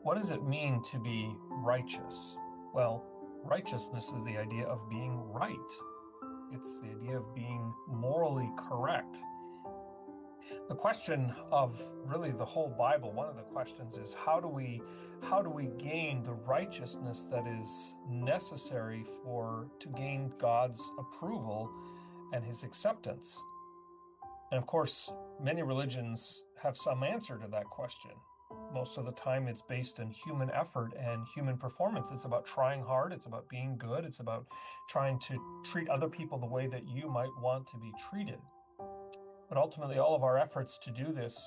What does it mean to be righteous? Well, righteousness is the idea of being right. It's the idea of being morally correct. The question of really the whole Bible, one of the questions is how do we gain the righteousness that is necessary to gain God's approval and his acceptance? And of course, many religions have some answer to that question. Most of the time, it's based in human effort and human performance. It's about trying hard. It's about being good. It's about trying to treat other people the way that you might want to be treated. But ultimately, all of our efforts to do this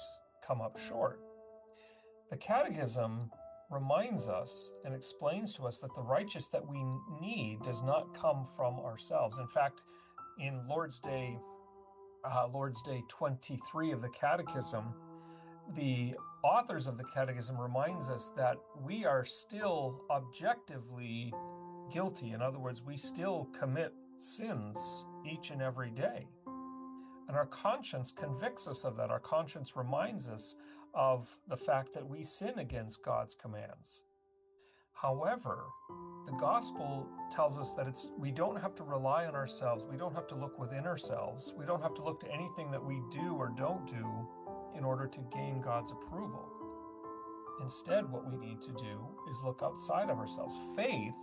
come up short. The Catechism reminds us and explains to us that the righteous that we need does not come from ourselves. In fact, in Lord's Day 23 of the Catechism, the authors of the Catechism reminds us that we are still objectively guilty. In other words, we still commit sins each and every day. And our conscience convicts us of that. Our conscience reminds us of the fact that we sin against God's commands. However, the gospel tells us that we don't have to rely on ourselves. We don't have to look within ourselves. We don't have to look to anything that we do or don't do in order to gain God's approval. Instead, what we need to do is look outside of ourselves. Faith,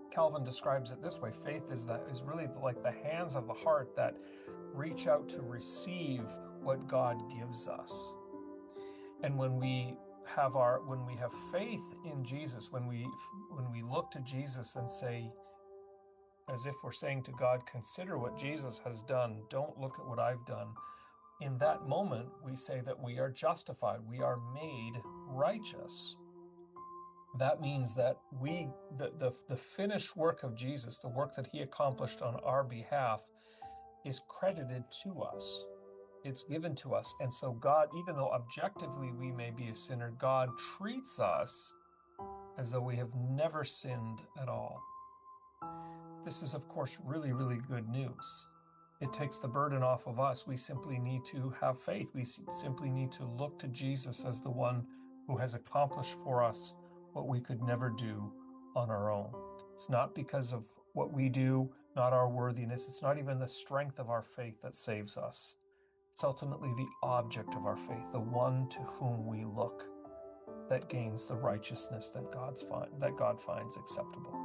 Calvin describes it this way: faith is really like the hands of the heart that reach out to receive what God gives us. And when we have faith in Jesus, when we look to Jesus and say, as if we're saying to God, consider what Jesus has done, don't look at what I've done. In that moment, we say that we are justified, we are made righteous. That means that the finished work of Jesus, the work that he accomplished on our behalf, is credited to us. It's given to us. And so God, even though objectively we may be a sinner, God treats us as though we have never sinned at all. This is, of course, really, really good news. It takes the burden off of us. We simply need to have faith. We simply need to look to Jesus as the one who has accomplished for us what we could never do on our own. It's not because of what we do, not our worthiness. It's not even the strength of our faith that saves us. It's ultimately the object of our faith, the one to whom we look, that gains the righteousness that God finds acceptable.